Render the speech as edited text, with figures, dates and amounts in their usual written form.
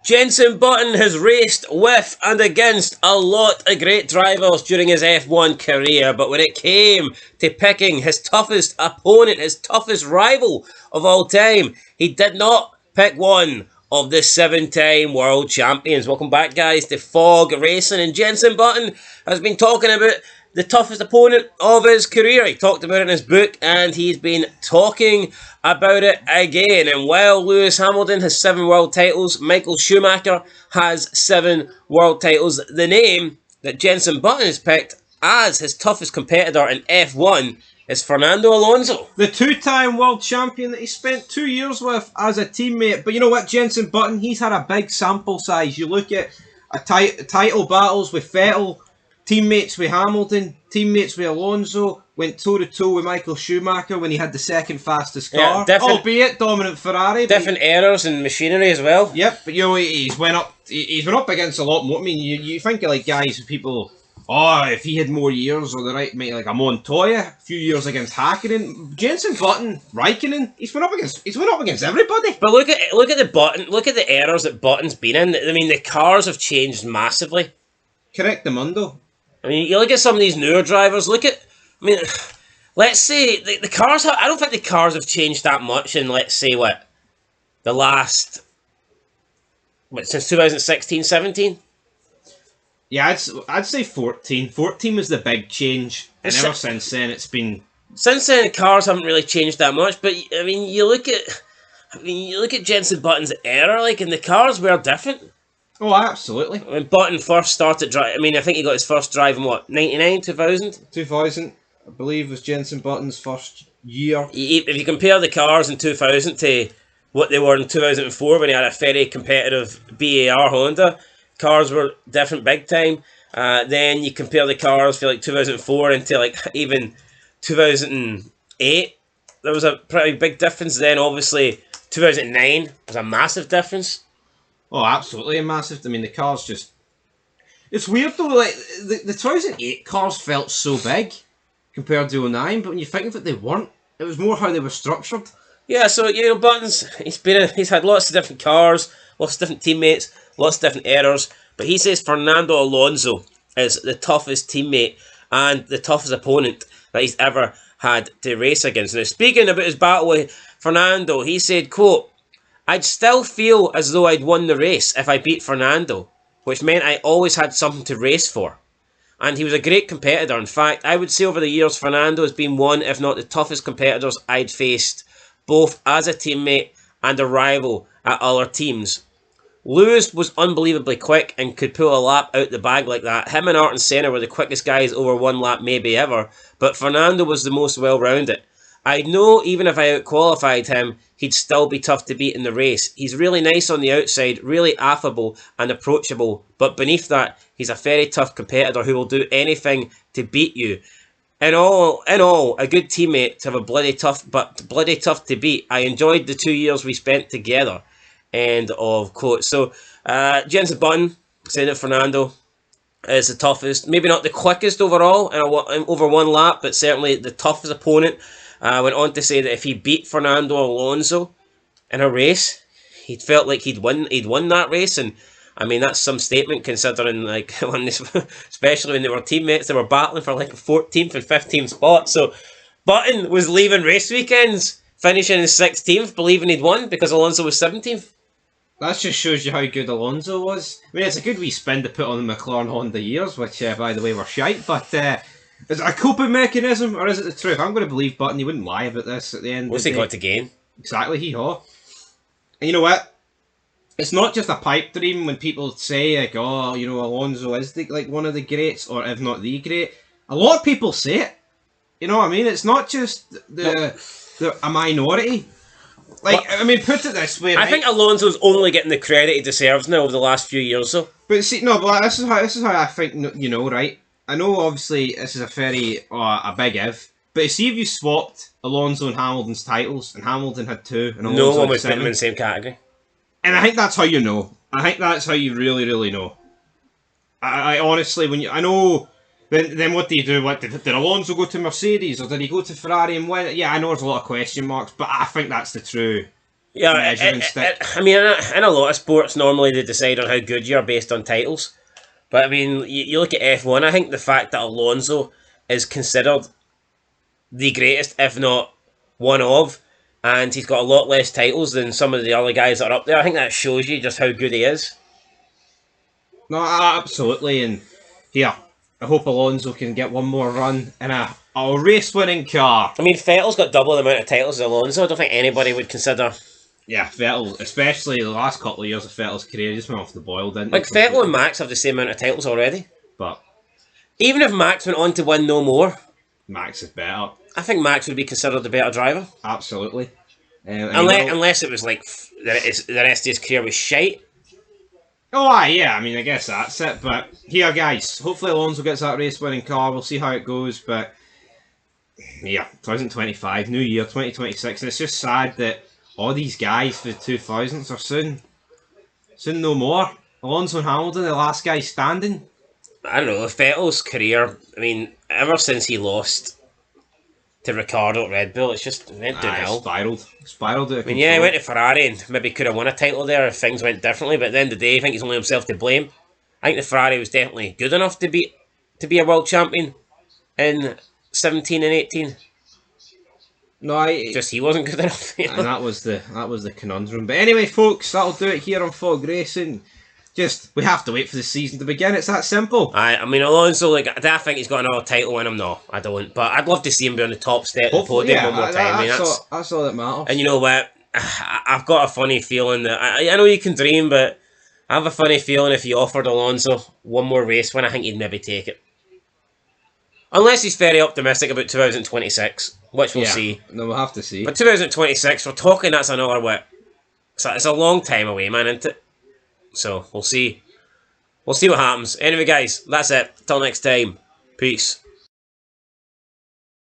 Jenson Button has raced with and against a lot of great drivers during his F1 career, but when it came to picking his toughest opponent, his toughest rival of all time, he did not pick one of the 7-time world champions. Welcome back, guys, to Fog Racing. And Jenson Button has been talking about the toughest opponent of his career. He talked about it in his book, and he's been talking about it again. And while Lewis Hamilton has 7 world titles, Michael Schumacher has 7 world titles. The name that Jenson Button has picked as his toughest competitor in F1 is Fernando Alonso. The 2-time world champion that he spent 2 years with as a teammate. But you know what, Jenson Button, he's had a big sample size. You look at title battles with Vettel, teammates with Hamilton, teammates with Alonso, went toe-to-toe with Michael Schumacher when he had the second fastest car, albeit dominant Ferrari. Different errors in machinery as well. Yep, but you know, he's went up against a lot more. I mean, you think of like guys, people, if he had more years, or the right, maybe like a Montoya, a few years against Hakkinen, Jenson Button, Raikkonen, he's went up against everybody. But look at the errors that Button's been in. I mean, the cars have changed massively. Correct the mundo. I mean, you look at some of these newer drivers, let's say, the cars, I don't think the cars have changed that much in, let's say, since 2016, 17? Yeah, I'd say 14. 14 was the big change, and ever since then, it's been... Since then, the cars haven't really changed that much, but, I mean, you look at Jenson Button's era, and the cars were different. Oh, absolutely. When Button first started driving, I think he got his first drive in, 99, 2000? 2000, I believe, was Jenson Button's first year. If you compare the cars in 2000 to what they were in 2004 when he had a very competitive BAR Honda, cars were different big time. Then you compare the cars for 2004 into even 2008, there was a pretty big difference. Then obviously 2009 was a massive difference. Oh, absolutely a massive. I mean, the cars just... It's weird though, the 2008 cars felt so big compared to 09, but when you think of it, they weren't. It was more how they were structured. Yeah, so, Button's, he's had lots of different cars, lots of different teammates, lots of different errors, but he says Fernando Alonso is the toughest teammate and the toughest opponent that he's ever had to race against. Now, speaking about his battle with Fernando, he said, quote, "I'd still feel as though I'd won the race if I beat Fernando, which meant I always had something to race for. And he was a great competitor. In fact, I would say over the years, Fernando has been one, if not the toughest competitors I'd faced, both as a teammate and a rival at other teams. Lewis was unbelievably quick and could pull a lap out the bag like that. Him and Ayrton Senna were the quickest guys over one lap maybe ever, but Fernando was the most well-rounded. I know even if I outqualified him, he'd still be tough to beat in the race. He's really nice on the outside, really affable and approachable, but beneath that, he's a very tough competitor who will do anything to beat you. In all, a good teammate to have a bloody tough to beat. I enjoyed the 2 years we spent together." End of quote. So, Jenson Button saying that Fernando is the toughest, maybe not the quickest overall over one lap, but certainly the toughest opponent. Went on to say that if he beat Fernando Alonso in a race, he felt like he'd won that race, and I mean that's some statement considering especially when they were teammates, they were battling for a 14th and 15th spot. So Button was leaving race weekends, finishing in 16th, believing he'd won because Alonso was 17th. That just shows you how good Alonso was. I mean, it's a good wee spin to put on the McLaren Honda years, which, by the way, were shite. But is it a coping mechanism, or is it the truth? I'm going to believe Button. He wouldn't lie about this at the end. What's he got to gain? Exactly, hee-haw. And you know what? It's not just a pipe dream when people say, Alonso is one of the greats, or if not the great. A lot of people say it. You know what I mean? It's not just a minority. Put it this way. I think Alonso's only getting the credit he deserves now over the last few years, though. But see, this is how I think. Right? I know, obviously, this is a big if. But see if you swapped Alonso and Hamilton's titles, and Hamilton had 2, and Alonso no one had would 7. put them in the same category. And I think that's how you know. I think that's how you really, really know. I honestly, then what do you do? Did Alonso go to Mercedes, or did he go to Ferrari and win? Yeah, I know there's a lot of question marks, but I think that's the true Yeah, measuring stick. I mean, in a lot of sports, normally they decide on how good you are based on titles. But I mean, you look at F1, I think the fact that Alonso is considered the greatest, if not one of, and he's got a lot less titles than some of the other guys that are up there, I think that shows you just how good he is. No, absolutely. And here, I hope Alonso can get one more run in a race-winning car. I mean, Vettel's got double the amount of titles as Alonso. I don't think anybody would consider. Yeah, Vettel, especially the last couple of years of Vettel's career, just went off the boil, didn't Like, he? Vettel and Max have the same amount of titles already. But Even if Max went on to win no more, Max is better. I think Max would be considered the better driver. Absolutely. Unless it was like the rest of his career was shite. Oh, yeah, I mean, I guess that's it. But here, guys, hopefully Alonso gets that race-winning car. We'll see how it goes. But yeah, 2025, new year, 2026. And it's just sad that all these guys for the 2000s are soon no more. Alonso and Hamilton, the last guy standing. I don't know, Vettel's career, I mean, ever since he lost to Ricciardo at Red Bull, it's just went downhill. Spiraled out of I mean, yeah, he control. went to Ferrari and maybe could have won a title there if things went differently, but at the end of the day, I think he's only himself to blame. I think the Ferrari was definitely good enough to be a world champion in 17 and 18. No, Just he wasn't good enough. You know? and that was the conundrum. But anyway, folks, that'll do it here on Fog Racing. Just, we have to wait for the season to begin. It's that simple. I mean, Alonso, like, do I think he's got another title in him? No, I don't. But I'd love to see him be on the top step of the podium one more time. I mean, that's all that matters. And you know what? I've got a funny feeling that I know you can dream, but I have a funny feeling if you offered Alonso one more race win, I think he'd maybe take it. Unless he's very optimistic about 2026, which we'll see. No, we'll have to see. But 2026, we're talking that's another what? So it's a long time away, man, isn't it? So we'll see. We'll see what happens. Anyway, guys, that's it. Till next time. Peace.